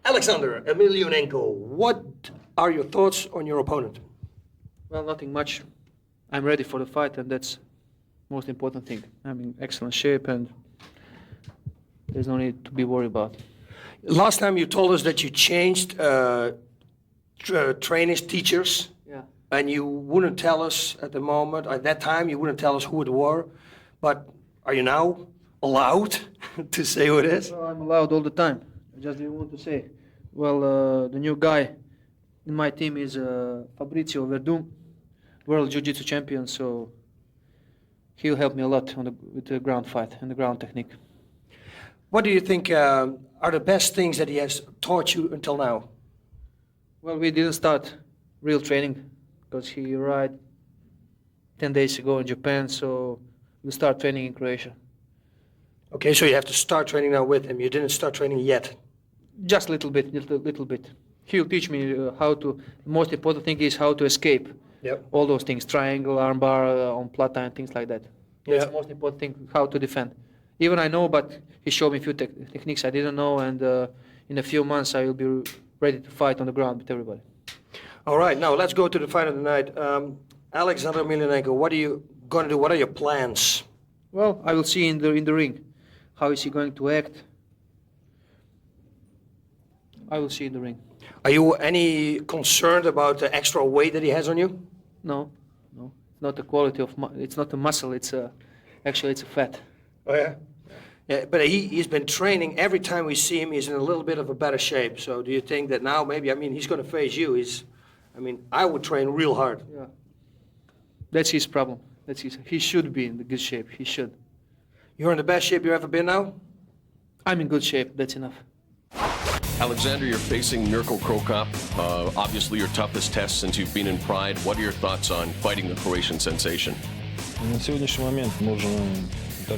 Alexander Emelianenko, what are your thoughts on your opponent? Well, nothing much. I'm ready for the fight, and that's most important thing. I'm in excellent shape, and there's no need to be worried about. Last time you told us that you changed trainers, teachers, Yeah. and you wouldn't tell us at the moment, at that time, you wouldn't tell us who it were, but are you now allowed to say who it is? Well, I'm allowed all the time. I just didn't want to say. Well, the new guy in my team is Fabrizio Verdun, world jiu-jitsu champion, so he'll help me a lot with the ground fight and the ground technique. What do you think are the best things that he has taught you until now? Well, we didn't start real training because he arrived 10 days ago in Japan, so we'll start training in Croatia. Okay, so you have to start training now with him. You didn't start training yet. Just a little bit, little bit. He'll teach me how to, the most important thing is how to escape. Yep. All those things, triangle, armbar, on plata and things like that. That's Yeah. the most important thing, how to defend. Even I know, but he showed me a few techniques I didn't know, and in a few months I will be ready to fight on the ground with everybody. All right, now let's go to the fight of the night. Alexander Emelianenko, what are you going to do? What are your plans? Well, I will see in the ring. How is he going to act? I will see in the ring. Are you any concerned about the extra weight that he has on you? No. It's not the quality of, it's not the muscle, actually it's a fat. Oh, yeah? Yeah, but he's been training. Every time we see him, he's in a little bit of a better shape. So do you think that now maybe, I mean, he's going to face you. I would train real hard. Yeah. That's his problem. He should be in the good shape. He should. You're in the best shape you've ever been now? I'm in good shape. That's enough. Alexander, you're facing Mirko Krokop, obviously your toughest test since you've been in Pride. What are your thoughts on fighting the Croatian sensation?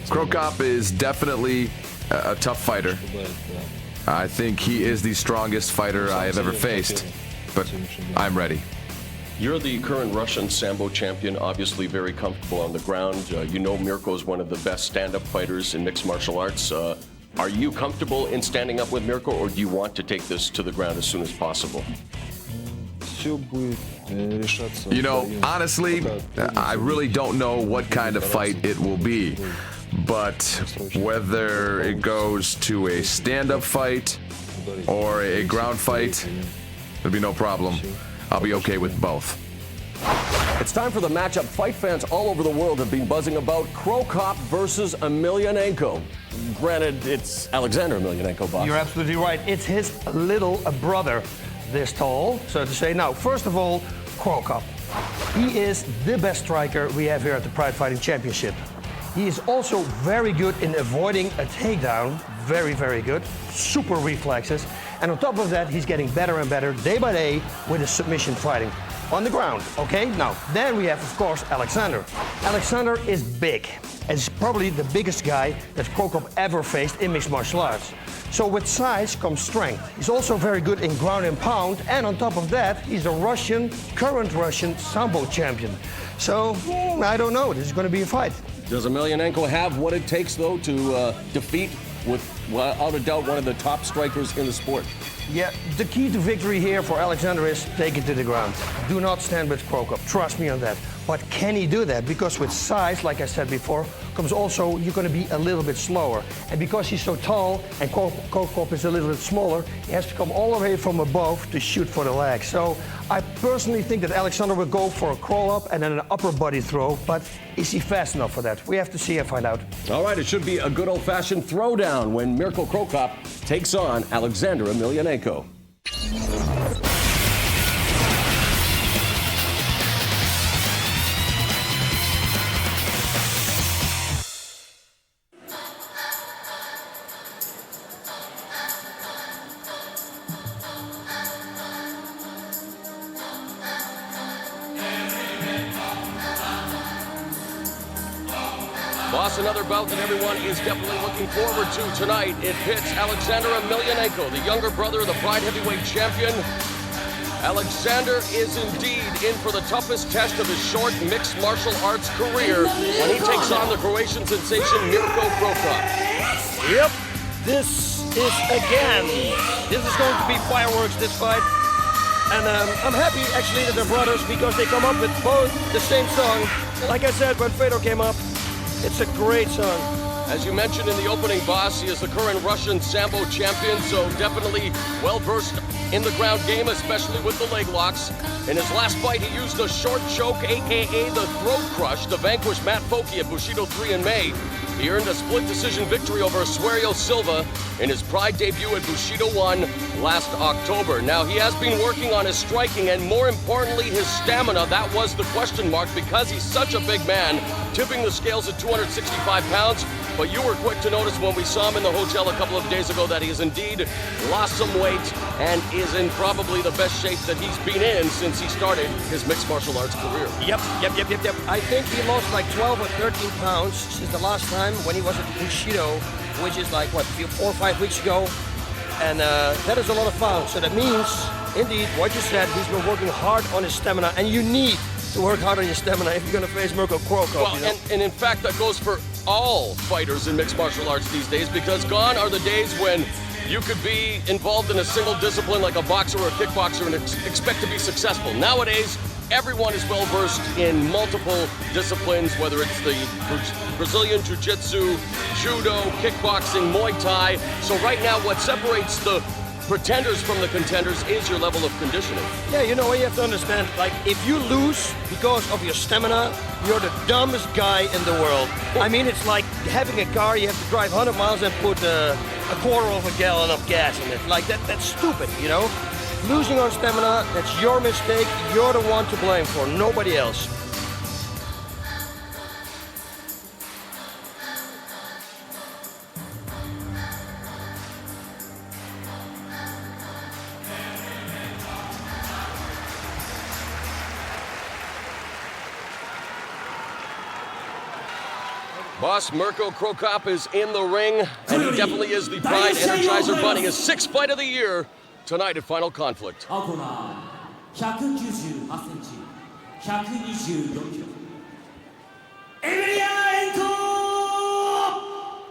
Krokop is definitely a tough fighter. I think he is the strongest fighter I have ever faced, but I'm ready. You're the current Russian Sambo champion, obviously very comfortable on the ground. You know Mirko is one of the best stand-up fighters in mixed martial arts. Are you comfortable in standing up with Mirko, or do you want to take this to the ground as soon as possible? You know, honestly, I really don't know what kind of fight it will be. But whether it goes to a stand-up fight or a ground fight, there'll be no problem. I'll be okay with both. It's time for the matchup fight fans all over the world have been buzzing about. Krokop versus Emelianenko. Granted, it's Alexander Emelianenko, boss. You're absolutely right. It's his little brother, this tall, so to say. Now, first of all, Krokop. He is the best striker we have here at the Pride Fighting Championship. He is also very good in avoiding a takedown. Very, very good. Super reflexes. And on top of that, he's getting better and better day by day with his submission fighting. On the ground, okay? Now, then we have, of course, Alexander. Alexander is big. And he's probably the biggest guy that Krokop ever faced in mixed martial arts. So with size comes strength. He's also very good in ground and pound. And on top of that, he's a current Russian Sambo champion. So, I don't know. This is going to be a fight. Does Emelianenko have what it takes, though, to defeat, without a doubt, one of the top strikers in the sport? Yeah, the key to victory here for Alexander is take it to the ground. Do not stand with Krokop. Trust me on that. But can he do that? Because with size, like I said before, comes also you're going to be a little bit slower. And because he's so tall and Krokop is a little bit smaller, he has to come all the way from above to shoot for the leg. So I personally think that Alexander will go for a crawl-up and then an upper body throw. But is he fast enough for that? We have to see and find out. All right, it should be a good old-fashioned throwdown when Mirko Krokop takes on Alexander Emelianenko. Boss, another bout that everyone is definitely looking forward to tonight. It pits Alexander Emelianenko, the younger brother of the Pride Heavyweight Champion. Alexander is indeed in for the toughest test of his short mixed martial arts career when he takes on the Croatian sensation Mirko Krokop. Yep, this is again. This is going to be fireworks, this fight. And I'm happy actually that they're brothers because they come up with both the same song. Like I said, when Fedor came up, it's a great song. As you mentioned in the opening, boss, he is the current Russian Sambo champion, so definitely well-versed in the ground game, especially with the leg locks. In his last fight, he used a short choke, aka the throat crush, to vanquish Matt Foki at Bushido 3 in May. He earned a split decision victory over Suerio Silva in his Pride debut at Bushido 1 last October. Now, he has been working on his striking and, more importantly, his stamina. That was the question mark because he's such a big man, tipping the scales at 265 pounds. But you were quick to notice when we saw him in the hotel a couple of days ago that he has indeed lost some weight and is in probably the best shape that he's been in since he started his mixed martial arts career. Yep. I think he lost like 12 or 13 pounds since the last time when he was at Bushido, which is like, what, 4 or 5 weeks ago. And that is a lot of pounds. So that means, indeed, what you said, he's been working hard on his stamina, and you need to work hard on your stamina if you're going to face Mirko. Well, you know? and in fact, that goes for all fighters in mixed martial arts these days, because gone are the days when you could be involved in a single discipline like a boxer or a kickboxer and expect to be successful. Nowadays, everyone is well versed in multiple disciplines, whether it's the Brazilian Jiu-Jitsu, Judo, kickboxing, Muay Thai. So right now, what separates the pretenders from the contenders is your level of conditioning. Yeah, you know what you have to understand, like if you lose because of your stamina, you're the dumbest guy in the world. I mean, it's like having a car, you have to drive 100 miles and put a quarter of a gallon of gas in it. Like that's stupid, you know? Losing on stamina, that's your mistake, you're the one to blame for, nobody else. Boss Mirko Krokop is in the ring, and he definitely is the Pride Energizer Bunny. His 6th fight of the year tonight at Final Conflict. エメリアエンコ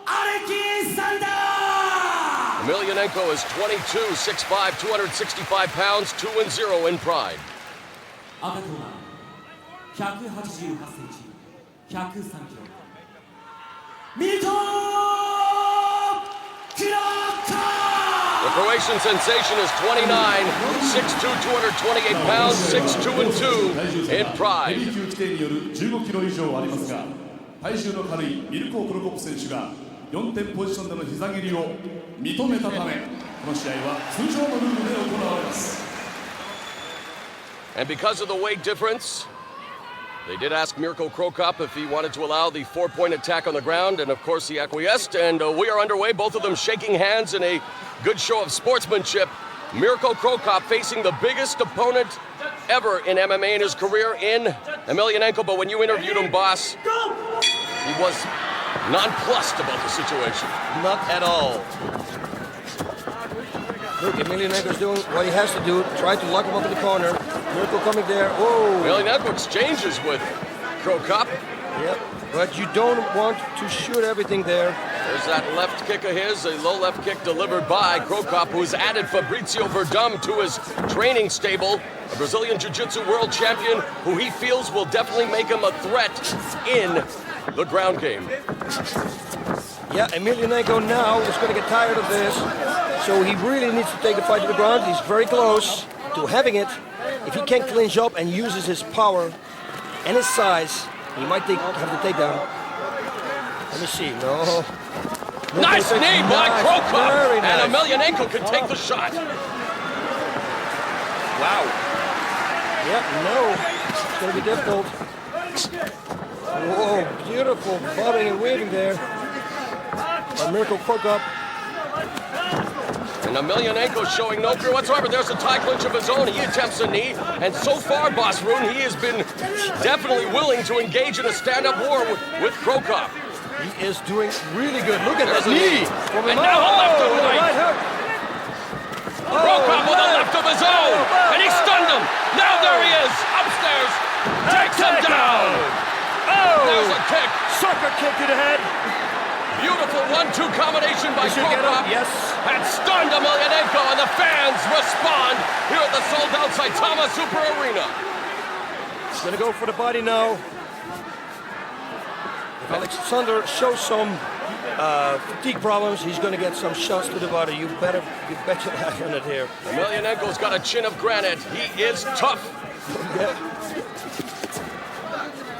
アレキサンダー Emelianenko is 22, 6'5", 265 pounds, 2-0 in Pride. 赤コーナー188センチ103キロミルコ The Croatian sensation is 29, 6'2", 228 pounds, 6'2" in Pride. ヘビー級規定による15キロ以上ありますが、体重の軽いミルコ・クロコプ選手が4点ポジションでの膝蹴りを認めたため、この試合は通常のルールで行われます。 And because of the weight difference, they did ask Mirko Krokop if he wanted to allow the 4-point attack on the ground, and of course he acquiesced, and we are underway, both of them shaking hands in a good show of sportsmanship. Mirko Krokop facing the biggest opponent ever in MMA in his career in Emelianenko, but when you interviewed him, boss, he was nonplussed about the situation. Not at all. Look, Emelianenko's doing what he has to do, trying to lock him up in the corner. Mirko coming there, whoa! Emelianenko exchanges with Krokop. Yep, but you don't want to shoot everything there. There's that left kick of his, a low left kick delivered by Krokop, who's added Fabrizio Verdum to his training stable, a Brazilian Jiu-Jitsu world champion who he feels will definitely make him a threat in the ground game. Yeah, Emelianenko now is going to get tired of this, so he really needs to take the fight to the ground. He's very close to having it. If he can clinch up and uses his power and his size, he might have the takedown. Let me see, no. Nice knee by Krokop, Very nice. and Emelianenko can take the shot. Wow. Yep, no, it's going to be difficult. Whoa, beautiful bobbing and weaving there by Mirko Krokop. And Emelianenko showing no fear whatsoever. There's a tie clinch of his own. He attempts a knee. And so far, Boss Rune, he has been definitely willing to engage in a stand-up war with Krokop. He is doing really good. Look at There's that a knee. knee. And now a left and right. hook. Krokop with a left of his own. And he stunned him. Now there he is. Upstairs. Takes him down. Oh! There's a kick. Sucker kick to the head. Beautiful 1-2 combination by Krokop. Yes. And stunned Emelianenko, and the fans respond here at the sold-out Saitama Super Arena. He's gonna go for the body now. If Alexander shows some fatigue problems, he's gonna get some shots to the body. You bet your life on it here. Emelianenko's got a chin of granite. He is tough. Yeah.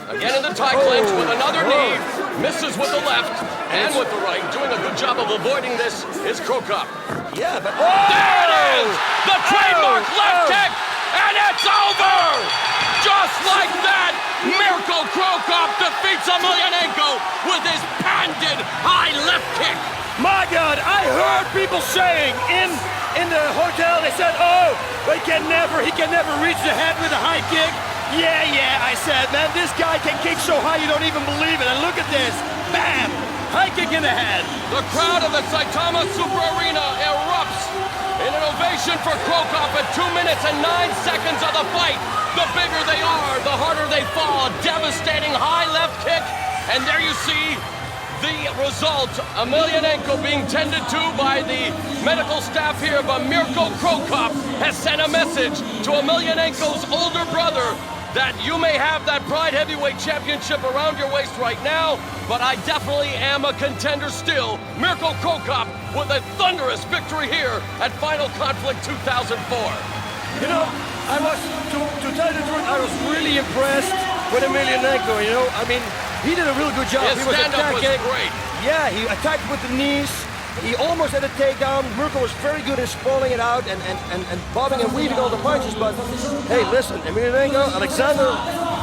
Again in the tie clinch with another knee. Misses with the left and with the right. Doing a good job of avoiding this is Krokop. Yeah, but there it is! The trademark left kick, and it's over! Just like that, Mirko Krokop defeats Emelianenko with his patented high left kick. My God, I heard people saying in the hotel, they said, oh, he can never reach the head with a high kick. Yeah, I said, man, this guy can kick so high you don't even believe it. And look at this, bam, high kick in the head. The crowd of the Saitama Super Arena erupts in an ovation for Krokop at 2 minutes and 9 seconds of the fight. The bigger they are, the harder they fall. A devastating high left kick, and there you see the result. Emelianenko being tended to by the medical staff here, but Mirko Krokop has sent a message to Emelianenko's older brother that you may have that Pride Heavyweight Championship around your waist right now, but I definitely am a contender still. Mirko Krokop with a thunderous victory here at Final Conflict 2004. You know, I was, to tell you the truth, I was really impressed with Emelianenko, you know. I mean, he did a real good job. His he was stand-up was great. Yeah, he attacked with the knees. He almost had a takedown. Mirko was very good in spalling it out and bobbing and weaving all the punches. But hey, listen, Emelianenko, Alexander,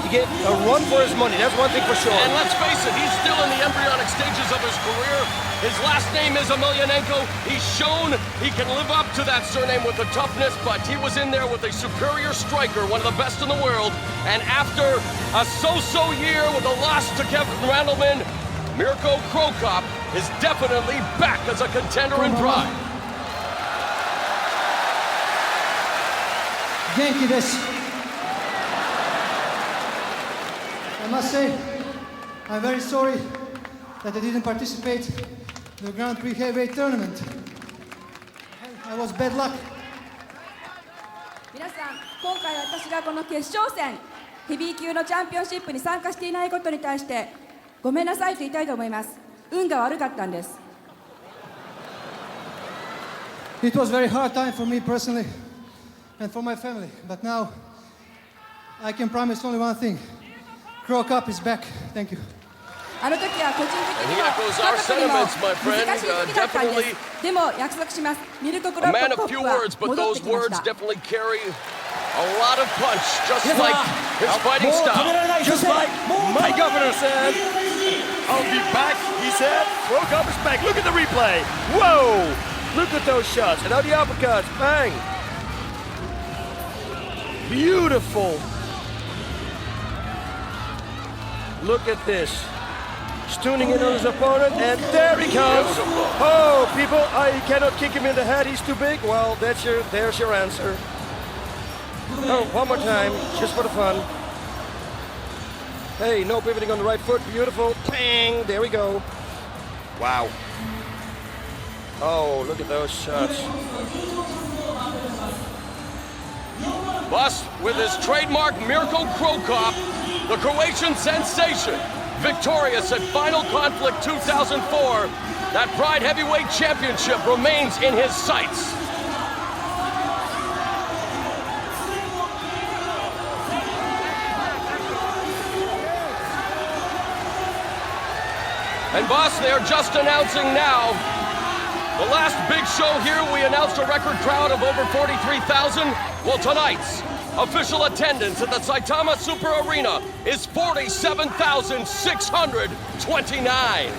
he gave a run for his money. That's one thing for sure. And let's face it, he's still in the embryonic stages of his career. His last name is Emelianenko. He's shown he can live up to that surname with the toughness, but he was in there with a superior striker, one of the best in the world. And after a so-so year with a loss to Kevin Randleman, Mirko Krokop is definitely back as a contender in Pride. Genki desu. I must say, I'm very sorry that I didn't participate in the Grand Prix Heavyweight Tournament. I was bad luck. 皆さん、今回私がこの決勝戦、ヘビー級のチャンピオンシップに参加していないことに対してごめんなさいと言いたいと思います。運が悪かったんです。It was a very hard time for me personally and for my family, but now I can promise only one thing. Krokop is back. Thank you. あの時は個人的にも家族にも難しい時だったんです。でも約束します。ミルコ・クロップコップは戻ってきました。 A lot of punch, just like his fighting style. Just like my governor said, I'll be back, he said. Krokop is back. Look at the replay. Whoa! Look at those shots. And now the uppercuts. Bang! Beautiful. Look at this. He's tuning in on his opponent, and there he comes. Oh, people, I cannot kick him in the head. He's too big. Well, there's your answer. Oh, one more time, just for the fun. Hey, no pivoting on the right foot, beautiful. Bang, there we go. Wow. Oh, look at those shots. Boss, with his trademark Mirko Krokop, the Croatian sensation, victorious at Final Conflict 2004, that Pride Heavyweight Championship remains in his sights. And boss, they are just announcing now the last big show here. We announced a record crowd of over 43,000. Well, tonight's official attendance at the Saitama Super Arena is 47,629.